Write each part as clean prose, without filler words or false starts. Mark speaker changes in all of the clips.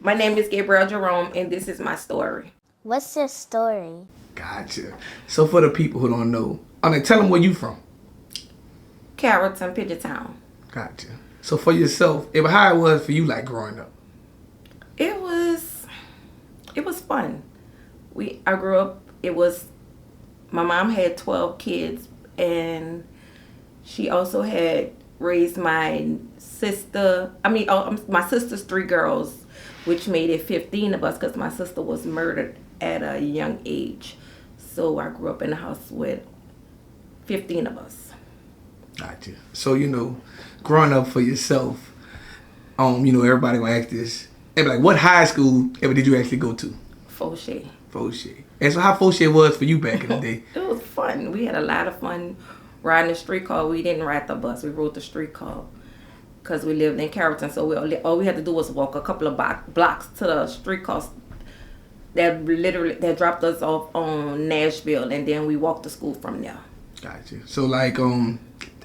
Speaker 1: My name is Gabrielle Jerome, and this is my story.
Speaker 2: What's your story?
Speaker 3: Gotcha. So for the people who don't know, tell them where you from.
Speaker 1: Carrollton, Pigeon Town.
Speaker 3: Gotcha. So for yourself, how it was for you, like growing up.
Speaker 1: It was fun. I grew up. My mom had 12 kids, and she also had raised my sister. My sister's 3 girls, which made it 15 of us because my sister was murdered at a young age. So I grew up in a house with 15 of us.
Speaker 3: Gotcha. So, growing up for yourself, everybody gonna ask this. They be like, what high school did you actually go to?
Speaker 1: Fauché.
Speaker 3: Fauché. And so how Fauché was for you back in the day?
Speaker 1: It was fun. We had a lot of fun riding the streetcar. We didn't ride the bus. We rode the streetcar because we lived in Carrollton. So all we had to do was walk a couple of blocks to the streetcar that dropped us off on Nashville, and then we walked to school from there.
Speaker 3: Gotcha. So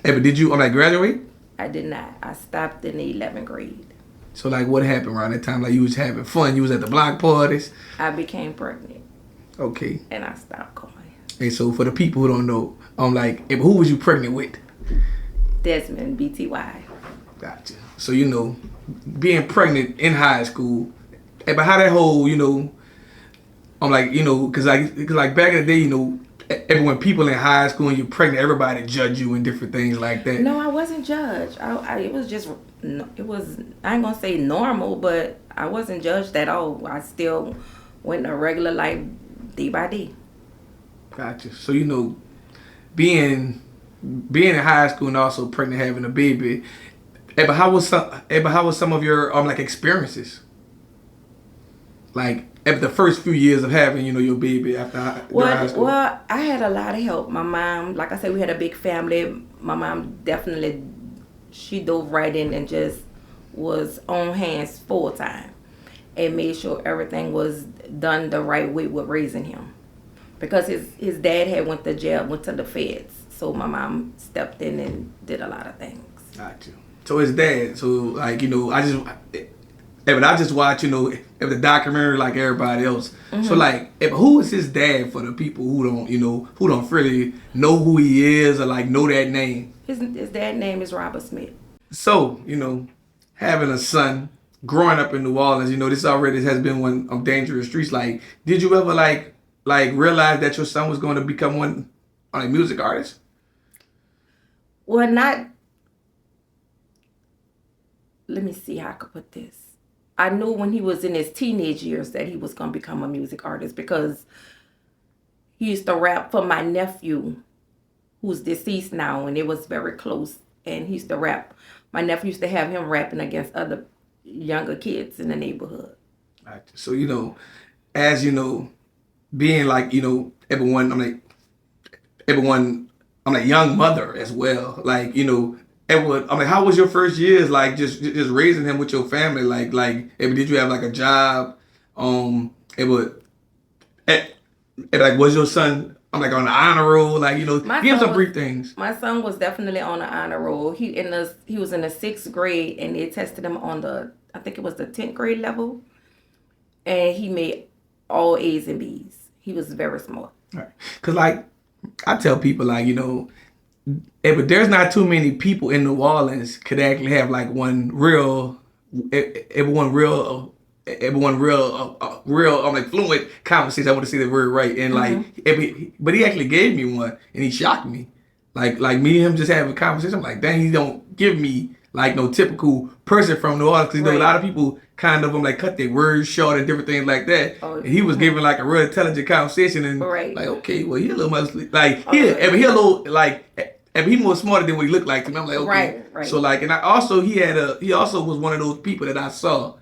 Speaker 3: did you graduate?
Speaker 1: I did not. I stopped in the 11th grade.
Speaker 3: So what happened around that time? You was having fun. You was at the block parties.
Speaker 1: I became pregnant.
Speaker 3: Okay.
Speaker 1: And I stopped going.
Speaker 3: And so for the people who don't know, who was you pregnant with?
Speaker 1: Desmond, BTY.
Speaker 3: Gotcha. So being pregnant in high school, but how that whole because back in the day, when people in high school and you're pregnant, everybody judge you and different things like that.
Speaker 1: No, I wasn't judged. It was just, it was, I ain't gonna say normal, but I wasn't judged at all. I still went a regular life day by day.
Speaker 3: Gotcha. So being in high school and also pregnant, having a baby, but how was some of your experiences? After the first few years of having, your baby after high school?
Speaker 1: Well, I had a lot of help. My mom, like I said, we had a big family. My mom definitely, she dove right in and just was on hands full time and made sure everything was done the right way with raising him. Because his dad had went to jail, went to the feds. So my mom stepped in and did a lot of things.
Speaker 3: Gotcha. So his dad, I just watch, the documentary like everybody else. Mm-hmm. So who is his dad for the people who don't really know who he is or know that name?
Speaker 1: His dad name is Robert Smith.
Speaker 3: So, having a son, growing up in New Orleans, this already has been one of dangerous streets. Did you ever realize that your son was going to become a music artist?
Speaker 1: Well, let me see how I could put this. I knew when he was in his teenage years that he was going to become a music artist because he used to rap for my nephew, who's deceased now, and it was very close. And he used to rap. My nephew used to have him rapping against other younger kids in the neighborhood.
Speaker 3: So, as being everyone, I'm a young mother as well. How was your first years? Just raising him with your family. Did you have a job? Was your son on the honor roll? Give some brief things.
Speaker 1: My son was definitely on the honor roll. He was in the 6th grade, and they tested him on I think it was the 10th grade level, and he made all A's and B's. He was very smart.
Speaker 3: Right. Cause I tell people but there's not too many people in New Orleans could actually have one real fluent conversation. I want to say the word right, and but he actually gave me one, and he shocked me. Me and him just having a conversation. I'm like, dang, he don't give me no typical person from New Orleans, because a lot of people kind of cut their words short and different things like that. Oh, and he was giving a real intelligent conversation, and okay, well, he a little much he a little he more smarter than what he looked like to me. I'm like, okay. Right. So and I also he also was one of those people that I saw.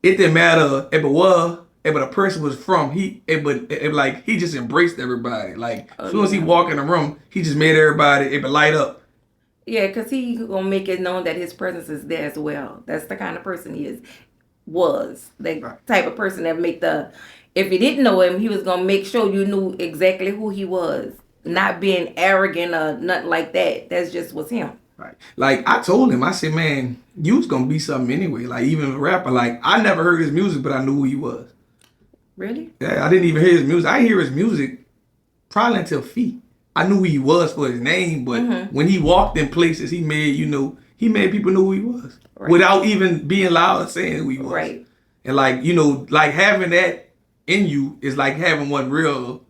Speaker 3: It didn't matter if a person was from, he just embraced everybody. As soon as he walked in the room, he just made everybody light up.
Speaker 1: Yeah, because he gonna make it known that his presence is there as well. That's the kind of person he was. Type of person that if you didn't know him, he was gonna make sure you knew exactly who he was. Not being arrogant or nothing like that. That's just was him.
Speaker 3: Right. Like I told him, I said, man, you was gonna be something anyway. Like even a rapper. Like I never heard his music, but I knew who he was.
Speaker 1: Really?
Speaker 3: Yeah, I didn't even hear his music. I hear his music probably until Feet. I knew who he was for his name, but when he walked in places, he made he made people know who he was
Speaker 1: Right.
Speaker 3: without even being loud and saying who he was.
Speaker 1: Right.
Speaker 3: And like like having that in you is like having one real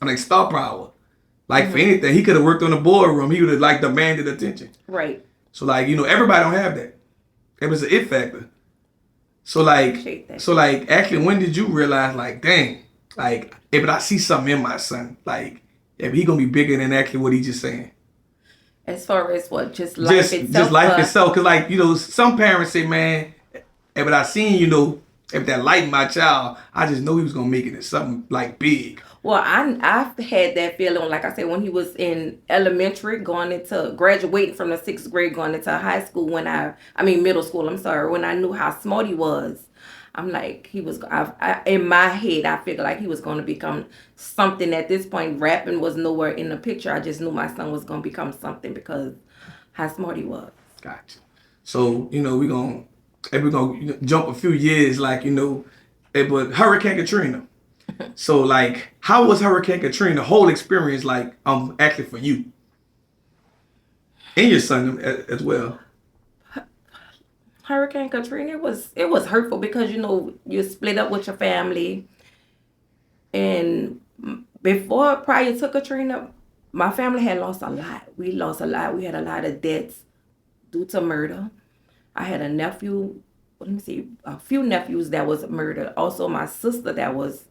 Speaker 3: like star power. Like for anything, he could have worked on the boardroom. He would have like demanded attention.
Speaker 1: Right.
Speaker 3: So like everybody don't have that. It was an it factor. So like actually, when did you realize like dang, like but I see something in my son. Like he gonna be bigger than actually what he just saying.
Speaker 1: As far as what, just life itself? Just
Speaker 3: life itself. Cause like some parents say, man, but I seen if that light in my child, I just know he was gonna make it in something like big.
Speaker 1: Well, I've had that feeling, like I said, when he was in elementary, graduating from the 6th grade, going into high school, middle school, I'm sorry, when I knew how smart he was. I'm like, in my head, I figured like he was going to become something. At this point, rapping was nowhere in the picture. I just knew my son was going to become something because how smart he was.
Speaker 3: Gotcha. So, we're going to jump a few years, like, but Hurricane Katrina. So, like, how was Hurricane Katrina, the whole experience, like, actually for you? And your son as well.
Speaker 1: Hurricane Katrina, it was hurtful because, you split up with your family. And prior to Katrina, my family had lost a lot. We lost a lot. We had a lot of deaths due to murder. I had a few nephews that was murdered. Also, my sister that was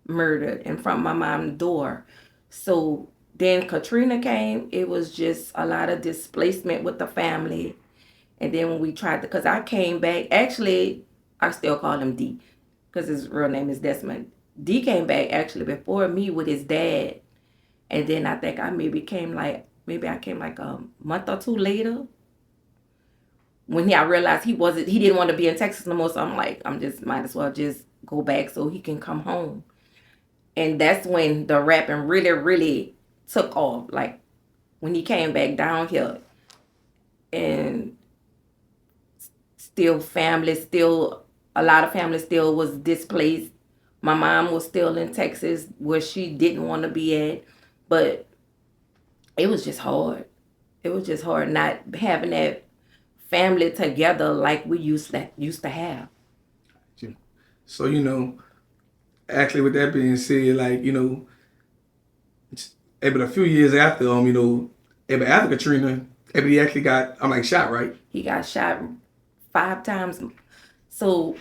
Speaker 1: murdered in front of my mom's door. So then Katrina came. It was just a lot of displacement with the family. And then when we tried because I came back, actually, I still call him D because his real name is Desmond. D came back actually before me with his dad. And then I think I came like a month or two later. When I realized he didn't want to be in Texas no more. So I'm like, might as well just go back so he can come home. And that's when the rapping really, really took off. Like when he came back down here. And a lot of family still was displaced. My mom was still in Texas where she didn't want to be at. But it was just hard. It was just hard not having that family together like we used to have.
Speaker 3: So, actually with that being said, like, but a few years after, after Katrina, he actually got, shot, right?
Speaker 1: He got shot 5 times. So,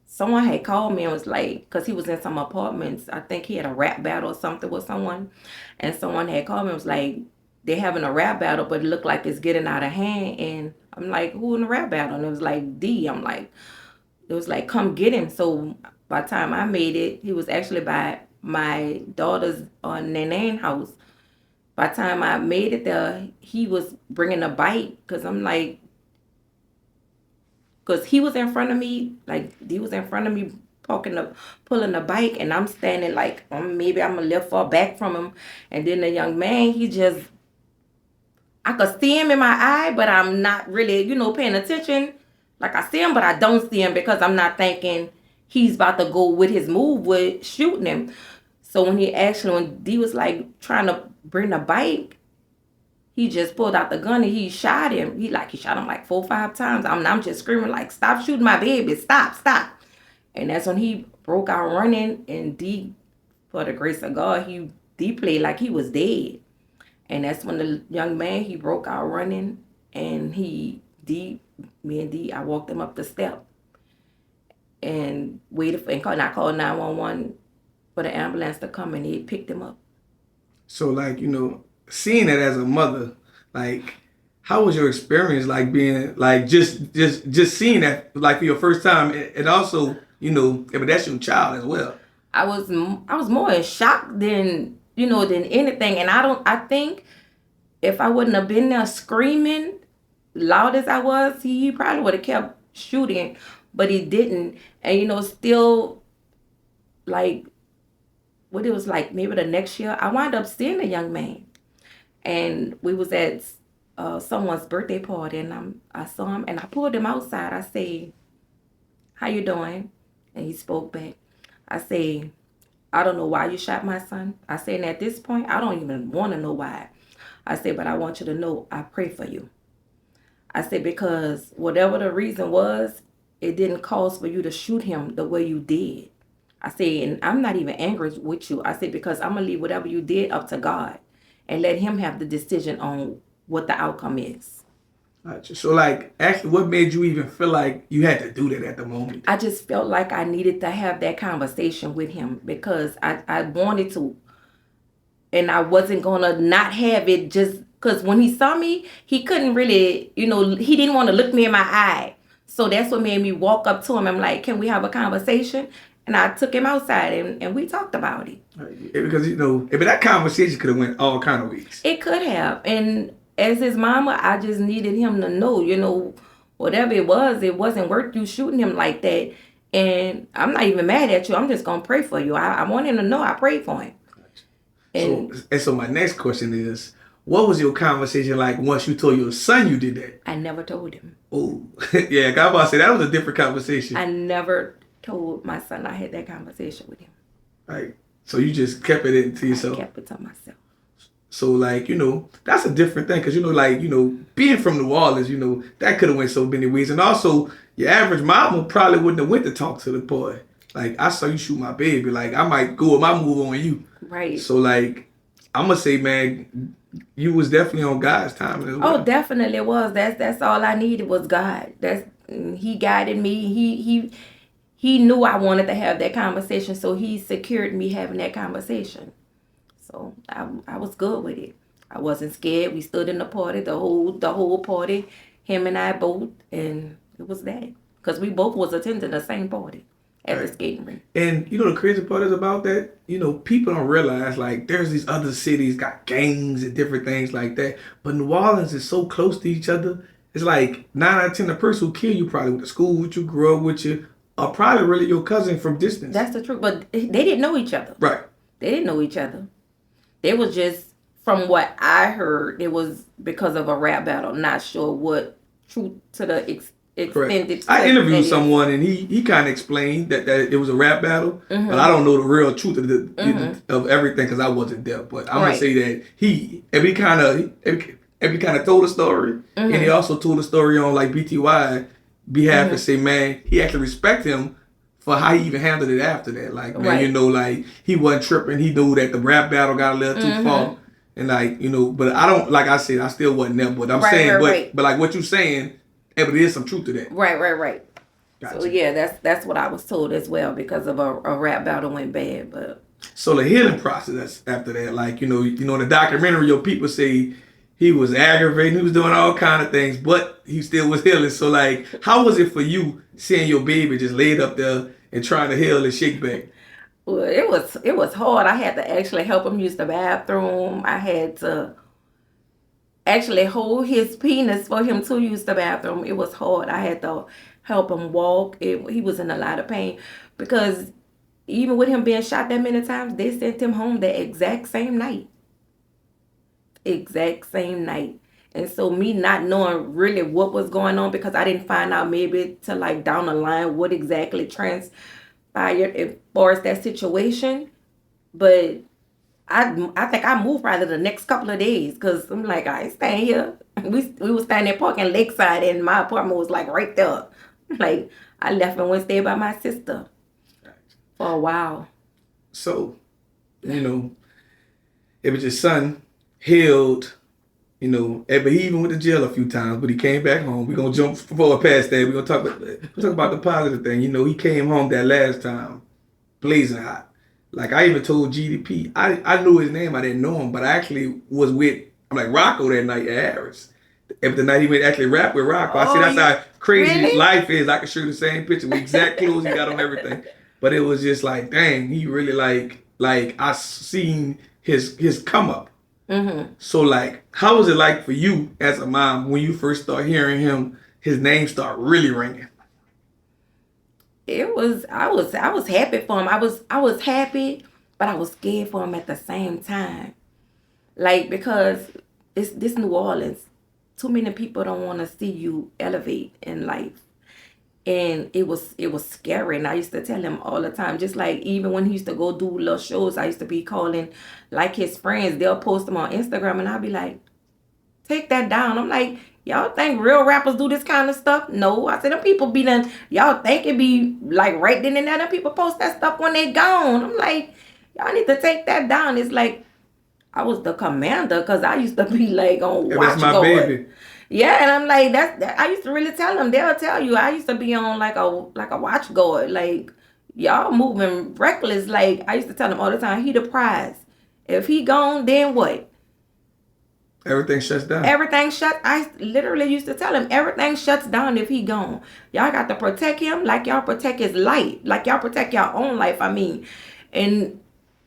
Speaker 1: someone had called me and was like, because he was in some apartments. I think he had a rap battle or something with someone. And someone had called me and was like, they're having a rap battle, but it looked like it's getting out of hand. And I'm like, who in the rap battle? And it was like, D. It was like, come get him. So by the time I made it, he was actually by my daughter's Nanane house. By the time I made it there, he was bringing a bike because I'm like, because he was in front of me, like he was in front of me pulling the bike, and I'm standing like maybe I'm a little far back from him. And then the young man, I could see him in my eye, but I'm not really, paying attention. Like I see him, but I don't see him because I'm not thinking he's about to go with his move with shooting him. So when D was like trying to bring the bike, he just pulled out the gun and he shot him. He shot him like 4 or 5 times. I'm just screaming like, stop shooting my baby, stop. And that's when he broke out running, and D, for the grace of God, D played like he was dead. And that's when the young man, he broke out running, and me and D, I walked him up the step and waited and I called 911 for the ambulance to come, and he picked him up.
Speaker 3: So like, seeing it as a mother, like, how was your experience like being like just seeing that like for your first time, and also but that's your child as well.
Speaker 1: I was more in shock than anything, and I think if I wouldn't have been there screaming loud as I was, he probably would have kept shooting, but he didn't. And still like what it was like maybe the next year, I wound up seeing a young man. and we was at someone's birthday party, and I saw him, and I pulled him outside. I say, "How you doing?" And he spoke back. I say, "I don't know why you shot my son." I said, and at this point, I don't even want to know why. I said, "But I want you to know I pray for you." I said, "Because whatever the reason was, it didn't cause for you to shoot him the way you did." I said, "And I'm not even angry with you." I said, "Because I'm going to leave whatever you did up to God and let him have the decision on what the outcome is."
Speaker 3: Gotcha. So, like, actually, what made you even feel like you had to do that at the moment?
Speaker 1: I just felt like I needed to have that conversation with him because I wanted to. And I wasn't going to not have it just because when he saw me, he couldn't really, he didn't want to look me in my eye. So that's what made me walk up to him. I'm like, "Can we have a conversation?" And I took him outside and we talked about it.
Speaker 3: Because, but that conversation could have went all kind of ways.
Speaker 1: It could have. And as his mama, I just needed him to know, whatever it wasn't worth you shooting him like that. And I'm not even mad at you. I'm just going to pray for you. I want him to know I prayed for him.
Speaker 3: So my next question is, what was your conversation like once you told your son you did that?
Speaker 1: I never told him.
Speaker 3: Oh, yeah, God about to say that was a different conversation.
Speaker 1: I never told my son I had that conversation with him.
Speaker 3: Right. So you just kept it to yourself.
Speaker 1: I kept it to myself.
Speaker 3: So, like, that's a different thing. Because, being from New Orleans, that could have went so many ways. And also, your average mama probably wouldn't have went to talk to the boy. Like, I saw you shoot my baby. Like, I might go with my move on you.
Speaker 1: Right.
Speaker 3: So, like, I'm going to say, man, you was definitely on God's time as well.
Speaker 1: Oh, definitely it was. That's all I needed was God. He guided me. He knew I wanted to have that conversation, so he secured me having that conversation. So I was good with it. I wasn't scared. We stood in the party, the whole party, him and I both, and it was that. Because we both was attending the same party at the skating rink.
Speaker 3: And the crazy part is about that, people don't realize, like, there's these other cities got gangs and different things like that. But New Orleans is so close to each other. It's like 9 out of 10, the person who killed you probably went to school with you, grew up with you, are probably really your cousin from distance.
Speaker 1: That's the truth. But they didn't know each other.
Speaker 3: Right.
Speaker 1: They didn't know each other. They was just, from what I heard, it was because of a rap battle. Not sure what truth to the extended.
Speaker 3: I interviewed someone and he kind of explained that it was a rap battle, but I don't know the real truth of everything because I wasn't there. But I'm gonna say that every kind of told a story, and he also told a story on like BTY behalf and say, man, he actually respect him for how he even handled it after that. Like, man, like, he wasn't tripping. He knew that the rap battle got a little too far. And, like, but I don't, like I said, I still wasn't there. But I'm saying, but like what you're saying, but there is some truth to that.
Speaker 1: Right.
Speaker 3: Gotcha.
Speaker 1: So, yeah, that's what I was told as well because of a rap battle went bad. But
Speaker 3: so the healing process after that, like, in the documentary, your people say he was aggravating, he was doing all kind of things, but he still was healing. So, like, how was it for you seeing your baby just laid up there and trying to heal and shake back?
Speaker 1: Well, it was hard. I had to actually help him use the bathroom. I had to actually hold his penis for him to use the bathroom. It was hard. I had to help him walk. He was in a lot of pain because even with him being shot that many times, they sent him home the exact same night. And so me not knowing really what was going on because I didn't find out maybe till like down the line what exactly transpired as far as that situation. But I think I moved probably the next couple of days because I'm like, I ain't staying here. We was standing there parking Lakeside and my apartment was like right there. Like, I left and went stay by my sister for a while.
Speaker 3: So, it was your son healed, but he even went to jail a few times, but he came back home. We're going to jump forward past that. We're going to talk about the positive thing. He came home that last time blazing hot. Like, I even told GDP, I knew his name, I didn't know him, but I actually was with, Rocco that night at Harris. If the night he went actually rap with Rocco, I said that's how crazy life is. I could show the same picture with exact clothes he got on everything. But it was just like, dang, he really like I seen his come up. Mm-hmm. So, like, how was it like for you as a mom when you first start hearing his name start really ringing?
Speaker 1: I was happy for him. I was happy, but I was scared for him at the same time. Like, because it's this New Orleans. Too many people don't want to see you elevate in life. And it was scary, and I used to tell him all the time, just like even when he used to go do little shows, I used to be calling like his friends, they'll post them on Instagram, and I'll be like, take that down. I'm like, y'all think real rappers do this kind of stuff? No. I said, them people be done, y'all think it be like right then and there, them people post that stuff when they gone. I'm like, y'all need to take that down. It's like I was the commander, because I used to be like on
Speaker 3: Yeah,
Speaker 1: watch
Speaker 3: that's my
Speaker 1: guard.
Speaker 3: baby.
Speaker 1: Yeah, and I'm like, I used to really tell them. They'll tell you I used to be on like a watch guard. Like, y'all moving reckless. Like, I used to tell them all the time, he the prize. If he gone, then what?
Speaker 3: Everything shuts down.
Speaker 1: Everything shut. I literally used to tell him everything shuts down if he gone. Y'all got to protect him like y'all protect his life, like y'all protect your own life. I mean, and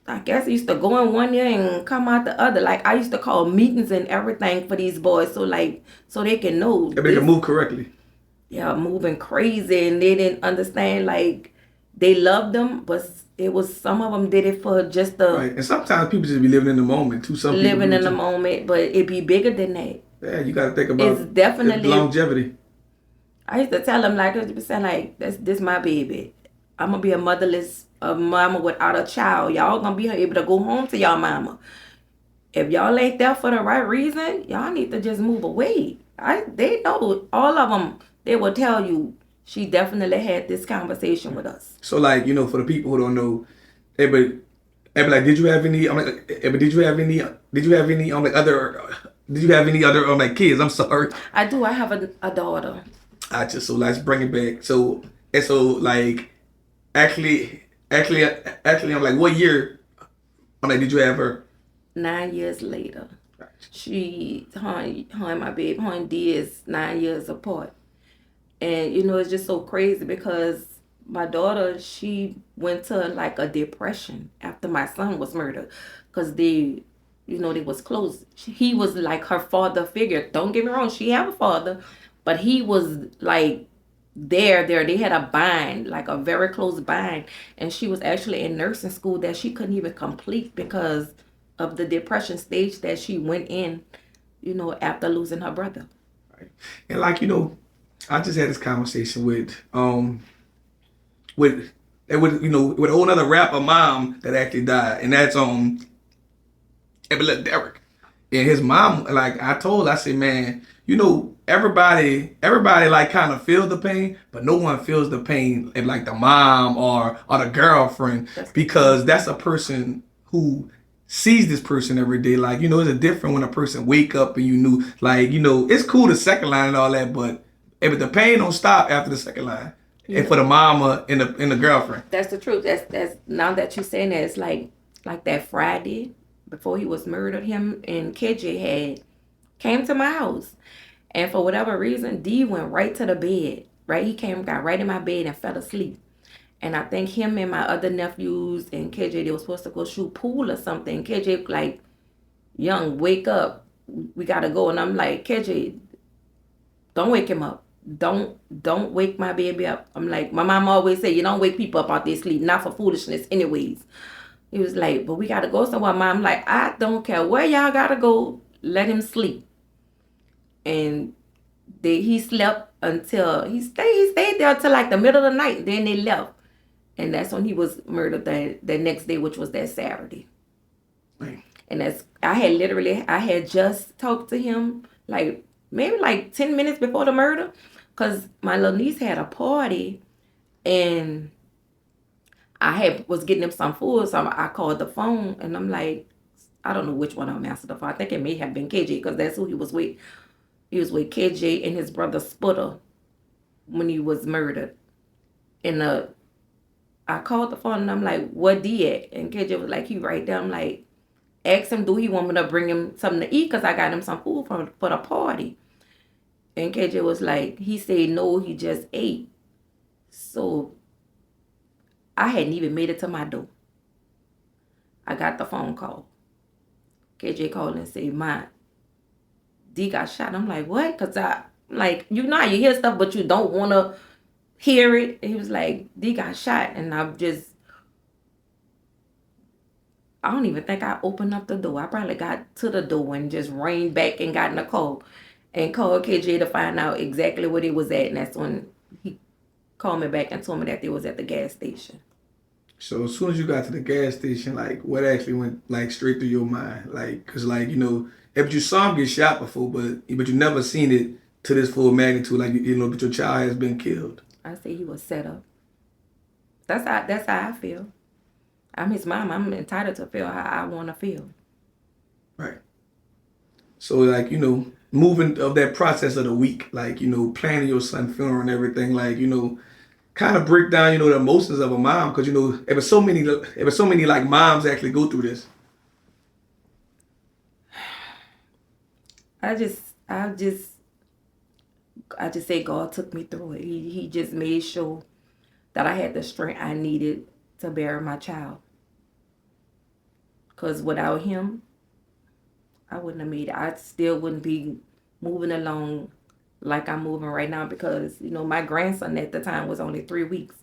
Speaker 1: I guess he used to go in one year and come out the other. Like, I used to call meetings and everything for these boys, so they can know.
Speaker 3: If they can move correctly.
Speaker 1: Yeah, moving crazy, and they didn't understand. Like, they loved them, but it was some of them did it for just the
Speaker 3: Right, and sometimes people just be living in the moment too. Some people
Speaker 1: living
Speaker 3: do
Speaker 1: in the
Speaker 3: too.
Speaker 1: moment, but it be bigger than that.
Speaker 3: Yeah, you got to think about
Speaker 1: It's definitely
Speaker 3: longevity.
Speaker 1: I used to tell them like 100% like this my baby. I'm gonna be a mama without a child. Y'all gonna be able to go home to y'all mama. If y'all ain't there for the right reason, y'all need to just move away. They know, all of them. They will tell you she definitely had this conversation with us.
Speaker 3: So like, for the people who don't know, but did you have any? I'm like, but did you have any? Did you have any? Like other? Did you have any other like kids? I'm sorry.
Speaker 1: I do. I have a daughter.
Speaker 3: So let's bring it back. So like, actually, I'm like, what year? I'm like, did you have her?
Speaker 1: 9 years later, her and my baby, her and D is 9 years apart. And it's just so crazy because my daughter, she went to like a depression after my son was murdered, because they was close. He was like her father figure. Don't get me wrong, she had a father, but he was like there. They had a bind, like a very close bind, and she was actually in nursing school that she couldn't even complete because of the depression stage that she went in, after losing her brother.
Speaker 3: Right. And like, I just had this conversation with with a whole other rapper mom that actually died, and that's Derek. And his mom, like I said, man, everybody like kind of feels the pain, but no one feels the pain if like the mom or the girlfriend, because that's a person who sees this person every day. Like, it's a different when a person wake up and it's cool the second line and all that, but if the pain don't stop after the second line, and for the mama and the girlfriend.
Speaker 1: That's the truth. That's now that you're saying that, it's like that Friday before he was murdered, him and KJ had came to my house, and for whatever reason, D went right to the bed. Right, he got right in my bed and fell asleep. And I think him and my other nephews and KJ, they were supposed to go shoot pool or something. KJ like, Young, wake up, we gotta go. And I'm like, KJ, don't wake him up. Don't wake my baby up. I'm like, my mom always say, you don't wake people up out their sleep, not for foolishness anyways. He was like, but we gotta go somewhere, Mom. I'm like, I don't care where y'all gotta go, let him sleep. And he slept until he stayed there till like the middle of the night. Then they left. And that's when he was murdered the next day, which was that Saturday.
Speaker 3: Right.
Speaker 1: And I had just talked to him like maybe like 10 minutes before the murder, because my little niece had a party, and I was getting him some food, so I called the phone, and I'm like, I don't know which one I'm answering the phone. I think it may have been KJ, because that's who he was with. He was with KJ and his brother Sputter when he was murdered. And I called the phone, and I'm like, what did? And KJ was like, he right there. I'm like, ask him, do he want me to bring him something to eat? Because I got him some food for the party. And KJ was like, he said no, he just ate. So I hadn't even made it to my door. I got the phone call. KJ called and said, "Ma, D got shot." I'm like, what? Because I'm like, how you hear stuff, but you don't want to hear it. And he was like, D got shot. And I I don't even think I opened up the door. I probably got to the door and just ran back and got in the car and called KJ to find out exactly where they was at. And that's when he called me back and told me that they was at the gas station.
Speaker 3: So as soon as you got to the gas station, like what actually went like straight through your mind? Like, cause like if you saw him get shot before, but you never seen it to this full magnitude, like but your child has been killed.
Speaker 1: I say he was set up. That's how I feel. I'm his mom. I'm entitled to feel how I want to feel.
Speaker 3: Right. So like moving of that process of the week, like planning your son's funeral and everything, like kind of break down the emotions of a mom, because there was so many like moms actually go through this.
Speaker 1: I just say God took me through it. He just made sure that I had the strength I needed to bury my child. Because without him, I wouldn't have made it. I still wouldn't be moving along like I'm moving right now, because, my grandson at the time was only 3 weeks.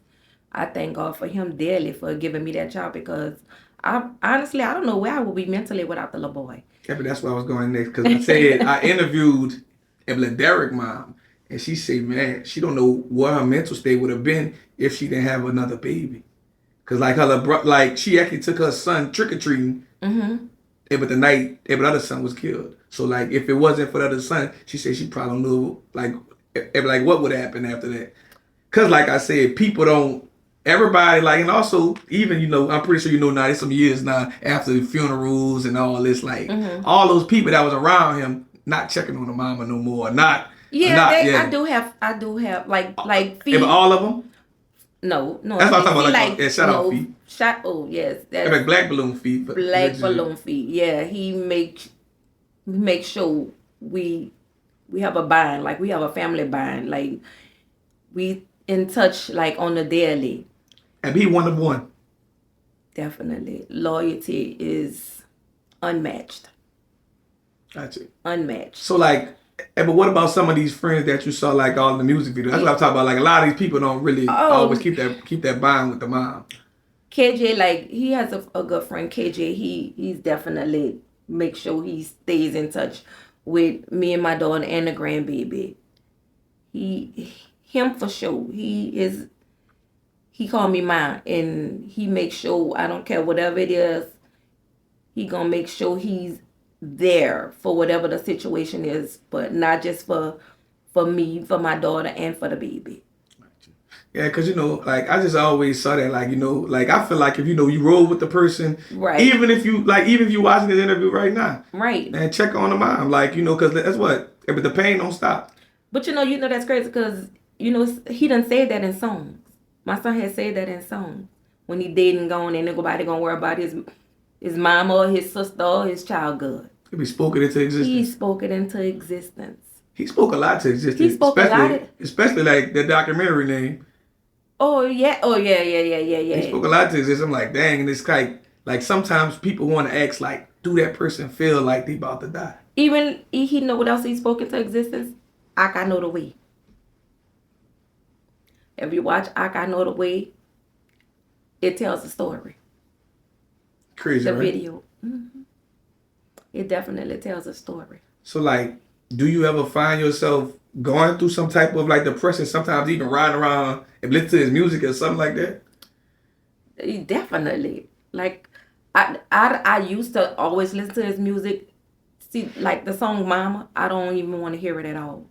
Speaker 1: I thank God for him daily for giving me that child, because I don't know where I would be mentally without the little boy.
Speaker 3: Yeah, but that's where I was going next, because I said I interviewed Derek mom, and she said, man, she don't know what her mental state would have been if she didn't have another baby. Because like she actually took her son trick-or-treating, but the night the other son was killed. So like if it wasn't for the other son, she said she probably knew like what would happen after that. Because like I said, people don't, everybody like, and also even I'm pretty sure now there's some years now after the funerals and all this, like all those people that was around him not checking on the mama no more,
Speaker 1: I do have like
Speaker 3: yeah, but all of them.
Speaker 1: No.
Speaker 3: That's what I'm talking about. Like shout out feet.
Speaker 1: Yes.
Speaker 3: That's like black balloon feet.
Speaker 1: Black balloon feet. Yeah, he make sure we have a bond, like we have a family bond, like we in touch like on the daily.
Speaker 3: And be one of one.
Speaker 1: Definitely, loyalty is unmatched.
Speaker 3: Gotcha.
Speaker 1: Unmatched.
Speaker 3: So like. But what about some of these friends that you saw like all in the music videos? That's what I'm talking about. Like a lot of these people don't really always keep that bond with the mom.
Speaker 1: KJ, like he has a good friend. KJ, he's definitely make sure he stays in touch with me and my daughter and the grandbaby. Him for sure. He called me mine, and he makes sure, I don't care whatever it is, he gonna make sure he's there for whatever the situation is, but not just for me, for my daughter, and for the baby.
Speaker 3: Yeah, because like I just always saw that, like like I feel like if you roll with the person,
Speaker 1: right?
Speaker 3: Even if you watching this interview right now,
Speaker 1: right?
Speaker 3: And check on the mom, like because that's what. But the pain don't stop.
Speaker 1: But that's crazy, because he done said that in songs. My son had said that in songs when he dead and gone, and nobody gonna worry about his mom or his sister or his child good.
Speaker 3: He spoke it into existence.
Speaker 1: He spoke it into existence.
Speaker 3: He spoke a lot to existence.
Speaker 1: He spoke
Speaker 3: especially like the documentary name.
Speaker 1: Oh yeah.
Speaker 3: He spoke a lot to existence. I'm like, dang, and it's like sometimes people want to ask, like, do that person feel like they about to die?
Speaker 1: Even he know what else he spoke into existence? I Know the Way. If you watch I Know the Way, it tells a story.
Speaker 3: Crazy,
Speaker 1: the
Speaker 3: right?
Speaker 1: video. Mm-hmm. It definitely tells a story.
Speaker 3: So, like, do you ever find yourself going through some type of, like, depression, sometimes even riding around and listen to his music or something like that?
Speaker 1: Definitely. Like, I used to always listen to his music. See, like, the song Mama, I don't even want to hear it at all.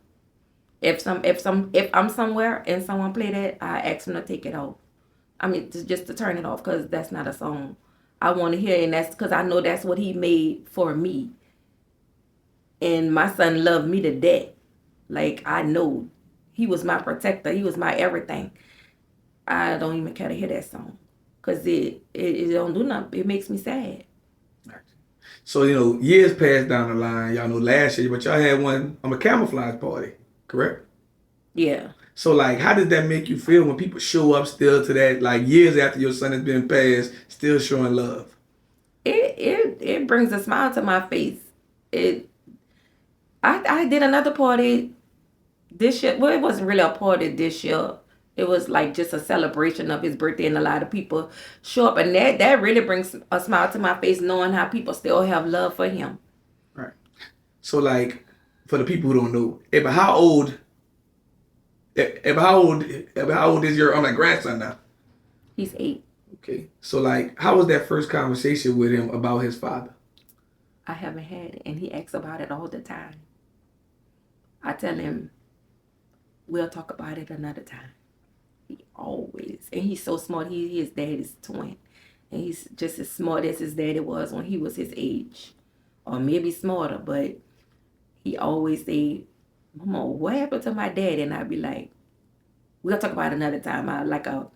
Speaker 1: If I'm somewhere and someone play that, I ask them to take it off. I mean, just to turn it off, because that's not a song I want to hear, and that's because I know that's what he made for me. And my son loved me to death. Like, I know he was my protector. He was my everything. I don't even care to hear that song, because it don't do nothing. It makes me sad.
Speaker 3: So, years passed down the line. Y'all know last year, but y'all had one on a camouflage party, correct?
Speaker 1: Yeah.
Speaker 3: So, like, how does that make you feel when people show up still to that, like, years after your son has been passed, still showing love?
Speaker 1: It brings a smile to my face. I did another party this year. Well, it wasn't really a party this year. It was like just a celebration of his birthday, and a lot of people show up, and that really brings a smile to my face, knowing how people still have love for him.
Speaker 3: Right. So like, for the people who don't know, how old is your grandson now?
Speaker 1: He's 8.
Speaker 3: Okay. So like, how was that first conversation with him about his father?
Speaker 1: I haven't had it, and he asks about it all the time. I tell him, we'll talk about it another time. He always, and he's so smart. His dad is twin, and he's just as smart as his daddy was when he was his age, or maybe smarter. But he always say, "Mama, what happened to my dad?" And I'd be like, "We'll talk about it another time." I'll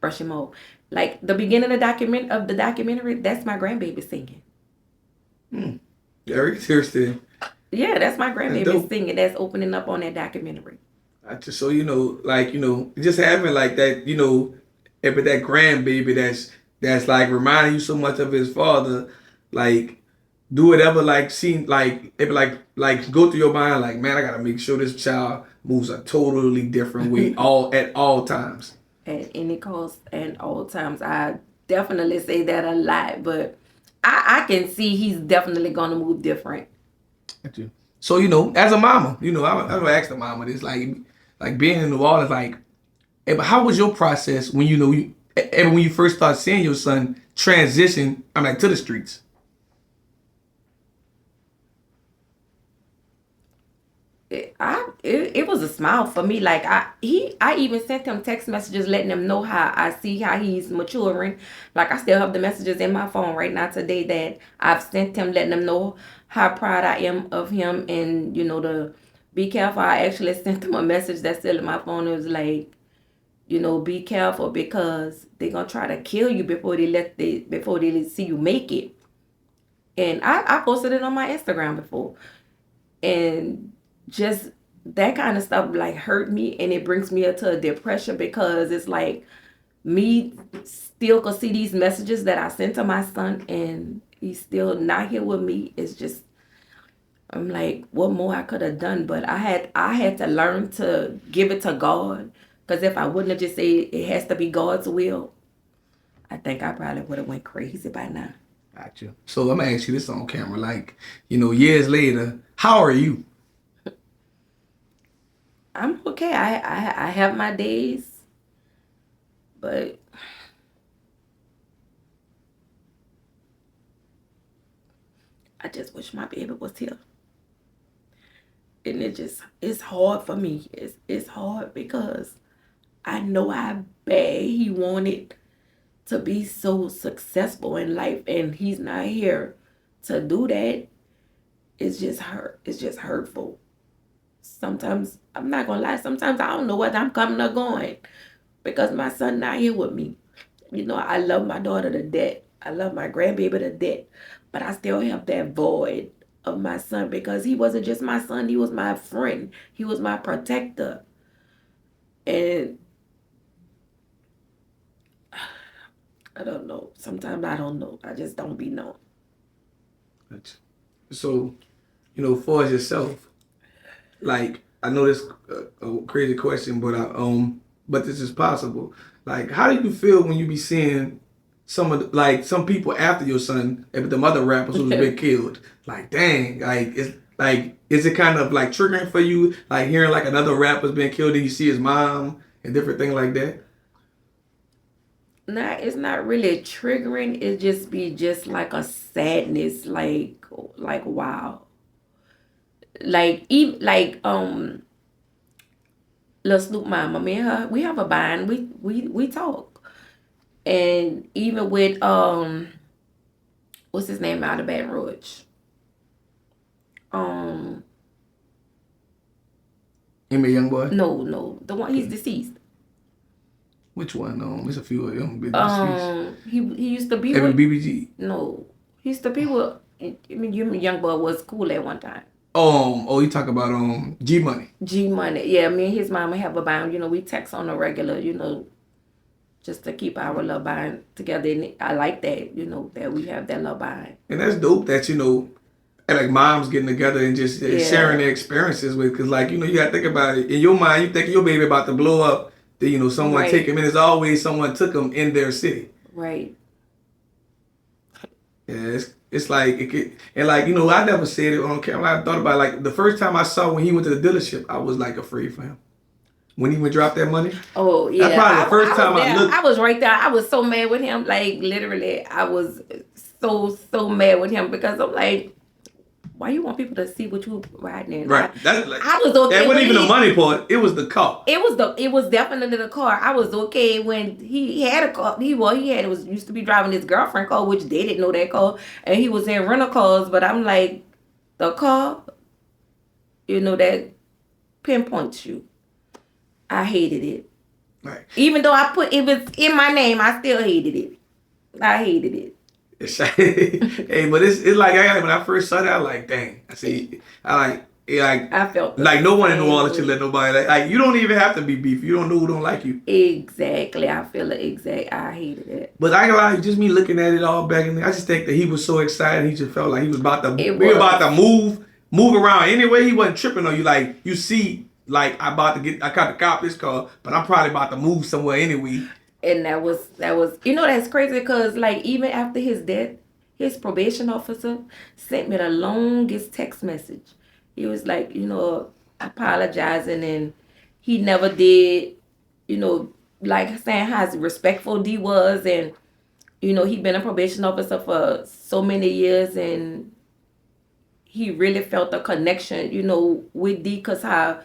Speaker 1: brush him off. Like the beginning of the documentary, that's my grandbaby singing.
Speaker 3: Very interesting.
Speaker 1: Yeah, that's my grandbaby singing. That's opening up on that documentary.
Speaker 3: So just having like that, but that grandbaby that's like reminding you so much of his father, like do it ever like seem like it like go through your mind like, man, I gotta make sure this child moves a totally different way at all times.
Speaker 1: At any cost and all times. I definitely say that a lot, but I can see he's definitely gonna move different.
Speaker 3: So as a mama, I would ask the mama this, like being in New Orleans, like, but how was your process when when you first started seeing your son transition, to the streets?
Speaker 1: It was a smile for me. Like I even sent him text messages letting him know how I see how he's maturing. Like I still have the messages in my phone right now today that I've sent him, letting him know how proud I am of him, and to be careful. I actually sent him a message that's still in my phone. It was like, be careful because they're gonna try to kill you before they see you make it. And I posted it on my Instagram before, and just that kind of stuff like hurt me, and it brings me into a depression because it's like me still could see these messages that I sent to my son, and he's still not here with me. It's just, I'm like, what more I could have done? But I had to learn to give it to God, because if I wouldn't have just said it has to be God's will, I think I probably would have went crazy by now.
Speaker 3: Gotcha. So I'm gonna ask you this on camera, like, years later, how are you?
Speaker 1: I'm okay. I have my days, but I just wish my baby was here. And it's hard for me. It's hard because I know how bad he wanted to be so successful in life, and he's not here to do that. It's just hurtful. Sometimes, I'm not gonna lie, sometimes I don't know whether I'm coming or going because my son not here with me. I love my daughter to death. I love my grandbaby to death. But I still have that void of my son because he wasn't just my son. He was my friend. He was my protector. And I don't know. Sometimes I don't know. I just don't be knowing.
Speaker 3: So, for yourself, like, I know this a crazy question, but this is possible. Like, how do you feel when you be seeing some people after your son, and the other rappers who's been killed? Like, dang, is it kind of like triggering for you, like hearing like another rapper's been killed and you see his mom and different things like that?
Speaker 1: Nah, it's not really triggering. It just be just like a sadness, like wow. Like even Lil Snoop mama, me and her, we have a bond. We talk. And even with what's his name out of Baton Rouge?
Speaker 3: Young boy?
Speaker 1: No, the one he's deceased.
Speaker 3: Which one? There's a few of them been deceased.
Speaker 1: He used to be
Speaker 3: with BBG.
Speaker 1: No, he used to be with. I mean, Young boy was cool at one time.
Speaker 3: You talk about G Money.
Speaker 1: G Money, yeah. Me and his mama have a bond. We text on a regular. Just to keep our love bond together. And I like that. That we have that love bond.
Speaker 3: And that's dope. That and like moms getting together and just sharing their experiences with. Cause like you gotta think about it. In your mind, you think your baby about to blow up. you know, someone take him, and it's always someone took him in their city.
Speaker 1: Right.
Speaker 3: Yeah, it's like and like, you know, I never said it on camera. I thought about it, like the first time I saw when he went to the dealership, I was like afraid for him. When he would drop that money.
Speaker 1: Oh yeah.
Speaker 3: That's probably the first time I looked.
Speaker 1: I was right there. I was so mad with him. Like literally, I was so mad with him because I'm like, why you want people to see what you riding in?
Speaker 3: Right. That's like,
Speaker 1: I was okay.
Speaker 3: That wasn't even the money part. It was the car.
Speaker 1: It was definitely the car. I was okay when he had a car. It was used to be driving his girlfriend car, which they didn't know that car, and he was in rental cars. But I'm like, the car, you know, that pinpoints you. I hated it.
Speaker 3: Right.
Speaker 1: Even though it was in my name, I still hated it. I hated it.
Speaker 3: Hey, but it's like when I first saw that, I was like, dang. I felt like no one in New Orleans should let nobody like you don't even have to be beef. You don't know who don't like you.
Speaker 1: Exactly. I feel it. Exactly. I hated it.
Speaker 3: But I ain't gonna lie, just me looking at it all back in there, I just think that he was so excited. He just felt like he was about to about to move around. Anyway, he wasn't tripping on you. Like you see. Like I got to cop this car, but I'm probably about to move somewhere anyway.
Speaker 1: And that was you know, that's crazy because like even after his death, his probation officer sent me the longest text message. He was like, you know, apologizing, and he never did, you know, like saying how respectful D was, and you know, he'd been a probation officer for so many years, and he really felt a connection, you know, with D because how.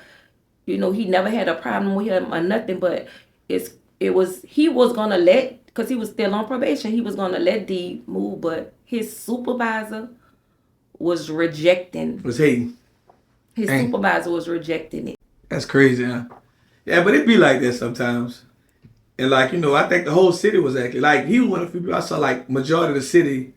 Speaker 1: You know, he never had a problem with him or nothing, but he was gonna let, because he was still on probation, he was gonna let D move, but his supervisor was rejecting.
Speaker 3: Was hating.
Speaker 1: His supervisor was rejecting it.
Speaker 3: That's crazy, huh? Yeah, but it be like that sometimes. And like, you know, I think the whole city was actually, like, he was one of the people I saw, like, majority of the city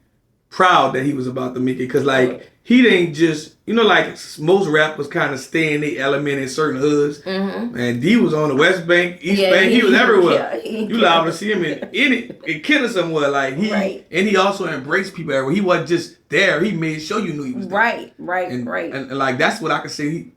Speaker 3: proud that he was about to make it. Because, like, he didn't just, you know, like most rappers kind of stay in the element in certain hoods. Mm-hmm. And D was on the West Bank, East Bank. He was everywhere. You liable to see him in Killer somewhere. Like and he also embraced people everywhere. He wasn't just there. He made sure you knew he was there. Right. And like that's what I can say.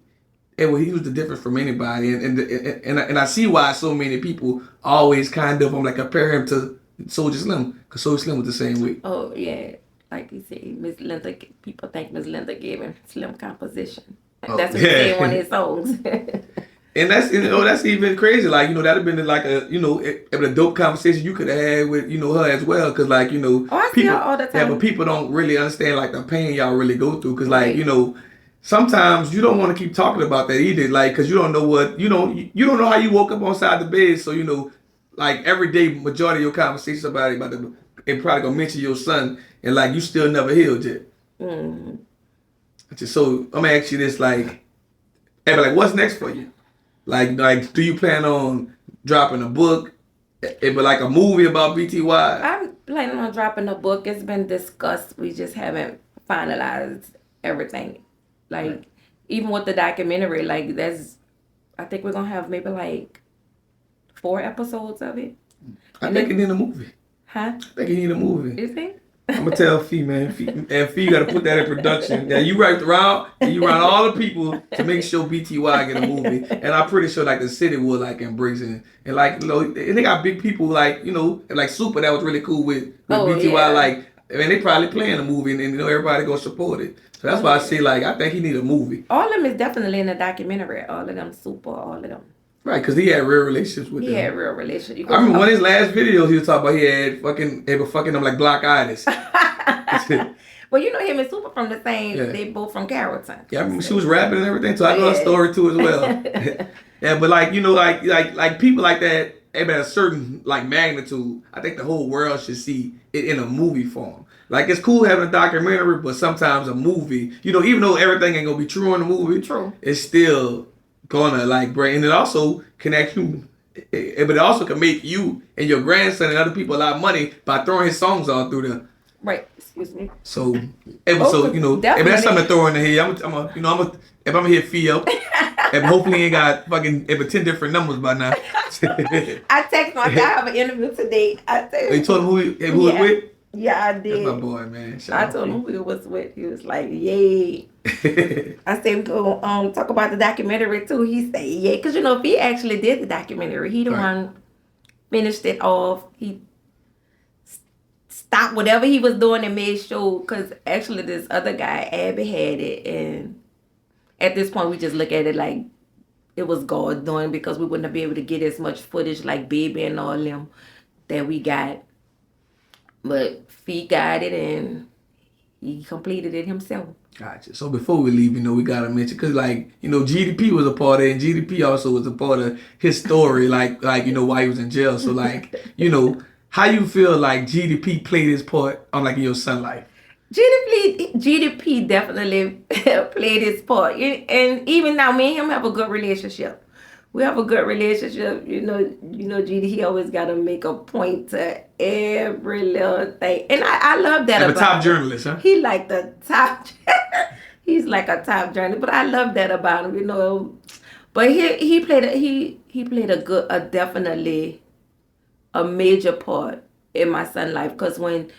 Speaker 3: He was the difference from anybody. And I see why so many people always kind of compare him to Soulja Slim, because Soulja Slim was the same way.
Speaker 1: Oh yeah. Like you say, Miss Linda, people think Miss Linda gave him slim composition. That's what he said in one of his songs.
Speaker 3: And that's, you know, that's even crazy. Like, you know, that'd have been like a, you know, a dope conversation you could have had with, you know, her as well. Cause like, you know,
Speaker 1: I see her all the time.
Speaker 3: Yeah, but people don't really understand like the pain y'all really go through. Cause like, you know, sometimes you don't want to keep talking about that either. Like, cause you don't know what, you don't know how you woke up on side the bed. So, you know, like every day, majority of your conversations about it probably gonna mention your son. And like you still never healed yet. Mm. So I'm gonna ask you this, like, hey, but like, what's next for you? Like, do you plan on dropping a book? But like a movie about BTY?
Speaker 1: I'm planning on dropping a book. It's been discussed. We just haven't finalized everything. Like, even with the documentary, like I think we're gonna have maybe like 4 episodes of it.
Speaker 3: I think it need a movie.
Speaker 1: Huh?
Speaker 3: I think it need a movie.
Speaker 1: You think?
Speaker 3: I'm gonna tell Fee, man. Fee got to put that in production. Yeah, you right around, and you run all the people to make sure BTY get a movie. And I'm pretty sure like the city will like embrace it. And like, you know, and they got big people like, you know, like Super that was really cool with BTY. Yeah. Like, I mean, they probably playing a movie, and you know everybody gonna support it. So that's why I say like I think he need a movie.
Speaker 1: All of them is definitely in the documentary. All of them Super. All of them.
Speaker 3: Right, because he had real relationships with them.
Speaker 1: He had real relationships.
Speaker 3: I remember one of his last videos he was talking about they were fucking them like black itis.
Speaker 1: Well, you know him and Super from the same, they both from Carrollton.
Speaker 3: Yeah, I remember she was rapping and everything, so I know her story too as well. Yeah, but like, you know, like people like that, at a certain like magnitude, I think the whole world should see it in a movie form. Like it's cool having a documentary, but sometimes a movie, you know, even though everything ain't gonna be true in the movie, it's still gonna like bring, and it also connect you, but it also can make you and your grandson and other people a lot of money by throwing his songs all through there.
Speaker 1: Right. Excuse me.
Speaker 3: So, so you know, if that's something to throw in the head, if I'm hit Fee up, and hopefully he ain't got fucking 10 different numbers by now.
Speaker 1: I text him. I have an interview today.
Speaker 3: You told him who it with?
Speaker 1: Yeah, I
Speaker 3: That's my
Speaker 1: did.
Speaker 3: boy, man. Shout
Speaker 1: I
Speaker 3: out
Speaker 1: told
Speaker 3: to
Speaker 1: him who it was with. He was like, yay.
Speaker 3: you.
Speaker 1: I said, we go talk about the documentary too. He said, yeah. Because, if he actually did the documentary, he the
Speaker 3: Right.
Speaker 1: one finished it off. He stopped whatever he was doing and made sure. Because actually, this other guy, Abby, had it. And at this point, we just look at it like it was God doing, because we wouldn't be able to get as much footage like Baby and all them that we got. But Fee got it and he completed it himself.
Speaker 3: Gotcha. So before we leave, we gotta mention, cause GDP was a part of it, and GDP also was a part of his story, while he was in jail. So how you feel like GDP played his part on in your son life?
Speaker 1: GDP definitely played his part, and even now, me and him have a good relationship. We have a good relationship. GD, he always got to make a point to every little thing, and I love that
Speaker 3: Like
Speaker 1: about
Speaker 3: a top
Speaker 1: him.
Speaker 3: journalist, huh?
Speaker 1: He like the top. He's like a top journalist, but I love that about him. But he played a definitely a major part in my son's life, because when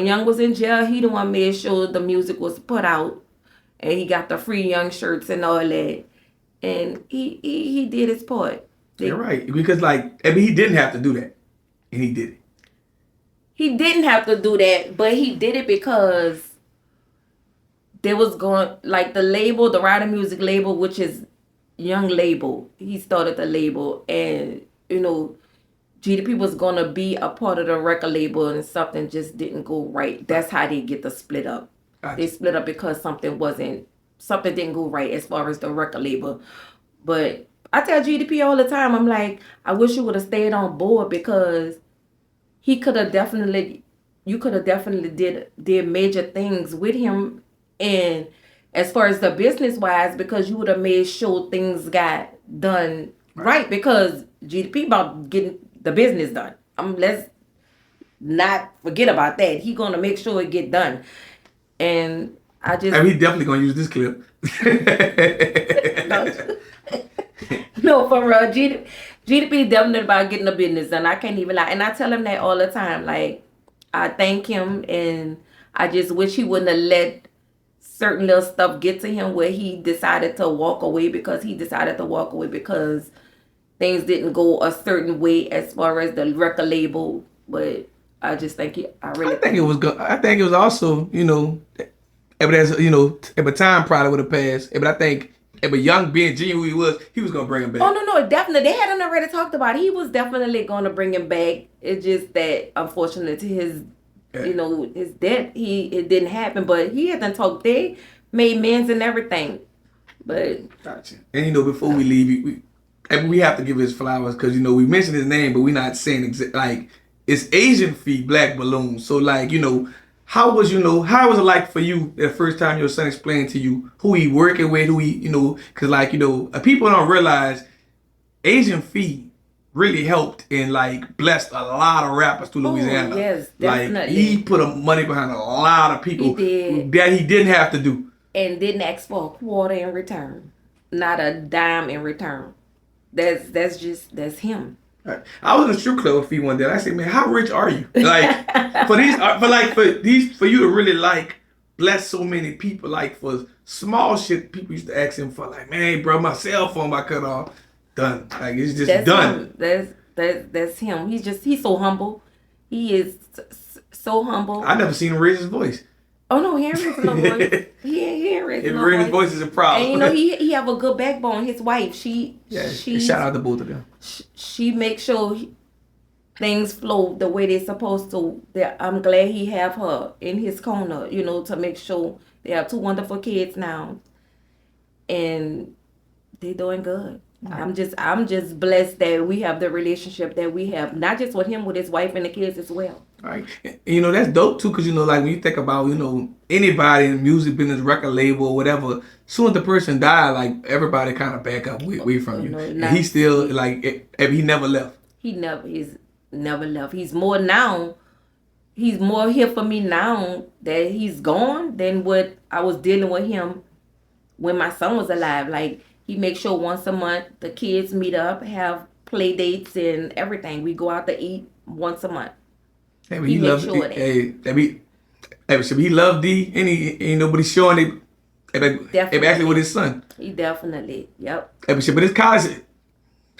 Speaker 1: Young was in jail, he the one made sure the music was put out, and he got the free Young shirts and all that, and he did his part.
Speaker 3: You're right, because he didn't have to do that, and he did it.
Speaker 1: He didn't have to do that, but he did it because there was going, the label, the Rider Music label, which is Young label. He started the label, and GDP was gonna be a part of the record label, and something just didn't go right. That's how they get the split up.
Speaker 3: Gotcha.
Speaker 1: They split up because something didn't go right as far as the record label. But I tell GDP all the time, I'm like, I wish you would have stayed on board, because you could have definitely did major things with him, and as far as the business wise, because you would have made sure things got done right, because GDP about getting the business done. Let's not forget about that. He gonna make sure it get done. And
Speaker 3: he definitely gonna use this clip.
Speaker 1: No, for real. GDP definitely about getting the business done. I can't even lie. And I tell him that all the time. Like, I thank him, and I just wish he wouldn't have let certain little stuff get to him where he decided to walk away, because things didn't go a certain way as far as the record label. But I just think I
Speaker 3: think it was good. I think it was also, if a time probably would have passed. But I think if a Young being genuine who he was gonna bring him back.
Speaker 1: Oh no, definitely. They hadn't already talked about it. He was definitely gonna bring him back. It's just that, unfortunately, to his his death, it didn't happen. But he hadn't talked. They made amends and everything. But
Speaker 3: gotcha. And before we leave, we have to give his flowers, because we mentioned his name, but we're not saying it's Asian Feet Black Balloon. So how was how was it like for you the first time your son explained to you who he working with, who he because people don't realize Asian Feet really helped and blessed a lot of rappers through Louisiana.
Speaker 1: Yes, definitely.
Speaker 3: He put money behind a lot of people
Speaker 1: that
Speaker 3: he didn't have to do,
Speaker 1: and didn't ask for a quarter in return, not a dime in return. That's him.
Speaker 3: I was in a strip club with Fee one day. I said, "Man, how rich are you? For you to really bless so many people, for small shit people used to ask him for, man, bro, my cell phone got cut off, done. It's just
Speaker 1: that's
Speaker 3: done.
Speaker 1: Him. That's him. He's so humble. He is so humble.
Speaker 3: I never seen him raise his voice.
Speaker 1: Oh no, he ain't raising no voice. He ain't raising no
Speaker 3: voice. His voice is a problem.
Speaker 1: And he have a good backbone. His wife, she
Speaker 3: shout out to both of them.
Speaker 1: She makes sure things flow the way they're supposed to. I'm glad he have her in his corner, to make sure they have 2 wonderful kids now, and they're doing good. I'm just blessed that we have the relationship that we have, not just with him, with his wife and the kids as well.
Speaker 3: Right. That's dope too, because when you think about anybody in the music business, record label or whatever, soon as the person died, everybody kind of back up away from you. And he still he never left. He's
Speaker 1: never left. He's more now. He's more here for me now that he's gone than what I was dealing with him when my son was alive. He makes sure once a month the kids meet up, have play dates and everything. We go out to eat once a month.
Speaker 3: Hey, but
Speaker 1: He
Speaker 3: he
Speaker 1: makes
Speaker 3: loves
Speaker 1: sure of that.
Speaker 3: hey, so he loved D, and he ain't nobody showing it. Exactly with his son.
Speaker 1: He definitely, yep.
Speaker 3: Hey, but his college,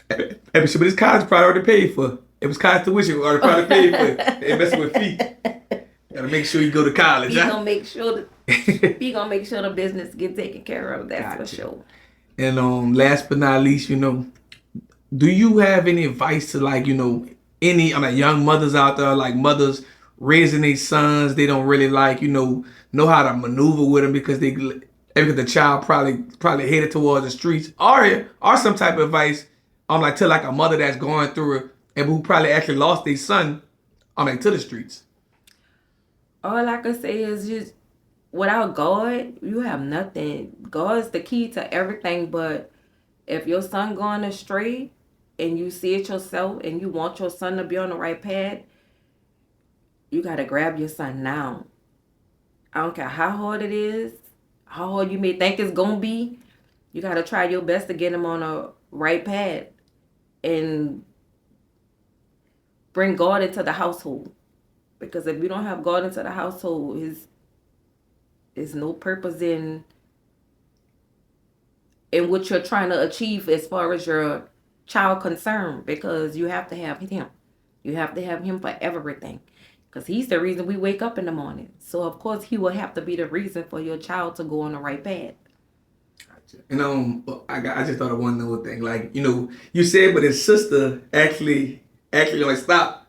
Speaker 3: but his college probably already paid for. It was college tuition already probably paid for. They messing with feet. Gotta make sure you go to college.
Speaker 1: He gonna make sure the business get taken care of. That's for sure.
Speaker 3: And last but not least, do you have any advice to any young mothers out there, like mothers raising their sons, they don't really know how to maneuver with them because the child probably headed towards the streets, or some type of advice to like a mother that's going through it and who probably actually lost their son to the streets.
Speaker 1: All I can say is just without God, you have nothing. God's the key to everything, but if your son going astray and you see it yourself and you want your son to be on the right path, you got to grab your son now. I don't care how hard it is, how hard you may think it's going to be. You got to try your best to get him on a right path and bring God into the household. Because if you don't have God into the household, there's no purpose in what you're trying to achieve as far as your child concerned, because you have to have him. You have to have him for everything. Because he's the reason we wake up in the morning. So, of course, he will have to be the reason for your child to go on the right path.
Speaker 3: Gotcha. And I just thought of one little thing. Like, you said, but his sister actually stopped.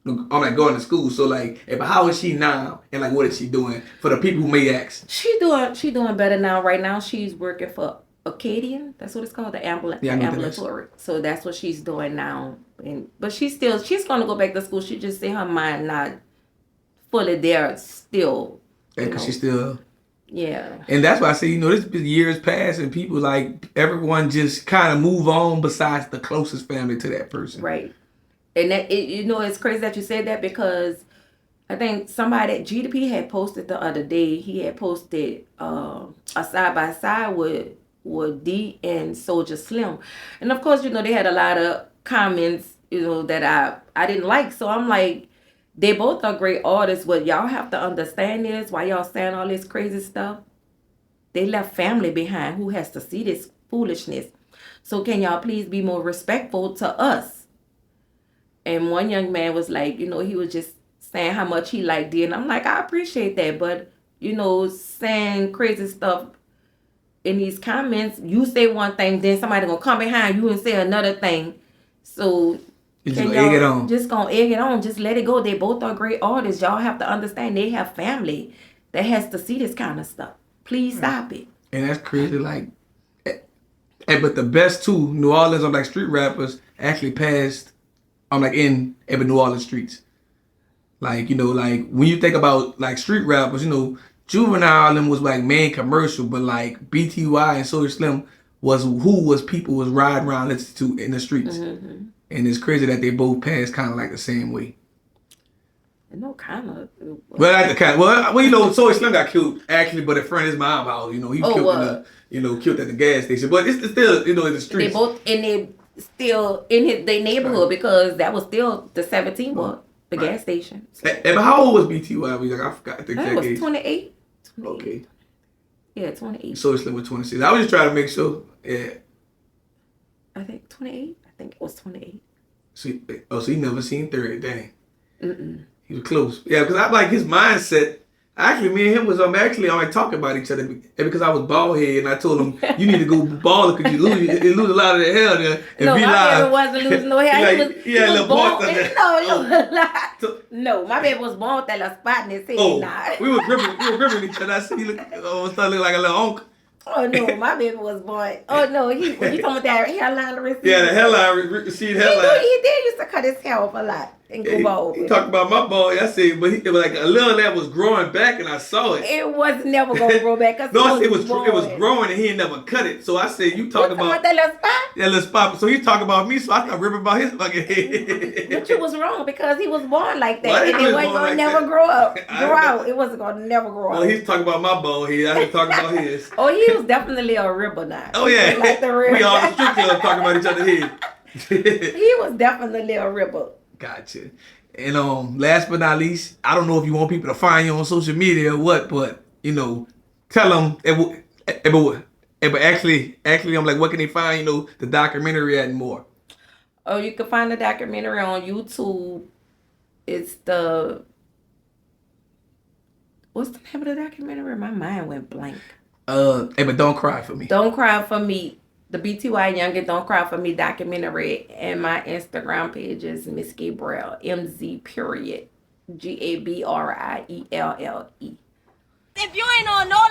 Speaker 3: I'm going to school. So but how is she now? And what is she doing for the people who may ask?
Speaker 1: She doing better now. Right now, she's working for Acadian. That's what it's called, the ambulatory. So that's what she's doing now. But she's going to go back to school. She just say her mind not fully there still.
Speaker 3: Because she's still.
Speaker 1: Yeah.
Speaker 3: And that's why I say, this years pass and people everyone just kind of move on besides the closest family to that person.
Speaker 1: Right. And that it's crazy that you said that, because I think somebody GDP had posted the other day. He had posted a side by side with D and Soldier Slim, and of course they had a lot of comments that I didn't like. So I'm like, they both are great artists. What y'all have to understand is why y'all saying all this crazy stuff. They left family behind who has to see this foolishness. So can y'all please be more respectful to us? And one young man was like, he was just saying how much he liked it. And I'm like, I appreciate that. But, saying crazy stuff in these comments, you say one thing, then somebody going to come behind you and say another thing. So,
Speaker 3: just gonna egg it on.
Speaker 1: Just going to egg it on. Just let it go. They both are great artists. Y'all have to understand they have family that has to see this kind of stuff. Please stop it.
Speaker 3: And that's crazy. But the best two New Orleans street rappers actually passed in New Orleans streets. When you think about street rappers, Juvenile and was main commercial, but BTY and Soulja Slim was people was riding around listening to in the streets. Mm-hmm. And it's crazy that they both passed kind of the same way.
Speaker 1: No, kind of.
Speaker 3: Well, Soulja Slim got killed actually, but a friend of his mom house, he was killed at the gas station. But it's still, in the streets.
Speaker 1: They both still in their neighborhood, right. Because that was still the 17 was the gas station. So.
Speaker 3: But how old was BTY? I forgot the exact age.
Speaker 1: Was 28.
Speaker 3: Okay.
Speaker 1: Yeah, 28.
Speaker 3: So Slim was 26. I was just trying to make sure. Yeah.
Speaker 1: I think 28. I think it was 28.
Speaker 3: So he never seen 30. Dang. Mm-mm. He was close. Yeah, because I his mindset. Actually, me and him was talking about each other because I was bald head and I told him you need to go bald because you lose a lot of the hair there. And
Speaker 1: no, my baby wasn't losing no hair.
Speaker 3: He had a little born.
Speaker 1: No, my baby was born with that little spot in his head.
Speaker 3: We were gripping each other. I see he started looking like a little uncle.
Speaker 1: Oh no, my baby was born. Oh no, you talking about that hairline receipt?
Speaker 3: Yeah, the hairline receipt hairline.
Speaker 1: He did used to cut his hair off a lot and go bald.
Speaker 3: He talked about my bald. I said, but it was a little of that was growing back, and I saw it.
Speaker 1: It was never gonna grow back.
Speaker 3: No, it was growing, and he ain't never cut it. So I said, you talking about
Speaker 1: that little spot?
Speaker 3: That little spot. So he talking about me. So I started ripping about his fucking head.
Speaker 1: But you was wrong because he was born like that, and it wasn't gonna never grow out. It wasn't gonna never grow out.
Speaker 3: Well, he's talking about my bald head. I was talking about his.
Speaker 1: Oh, he was definitely a ribber now.
Speaker 3: Oh yeah,
Speaker 1: like the ribber.
Speaker 3: We all the street club talking about each other's head.
Speaker 1: He was definitely a ribber.
Speaker 3: Gotcha. And last but not least, I don't know if you want people to find you on social media or what, but tell them. But actually, I'm like, what can they find? The documentary at and more.
Speaker 1: Oh, you can find the documentary on YouTube. It's what's the name of the documentary? My mind went blank.
Speaker 3: But don't cry for me.
Speaker 1: Don't Cry for Me. The BTY Young'n Don't Cry for Me documentary, and my Instagram page is Miss Gabrielle MZ period GABRIELLE.
Speaker 4: If you ain't on no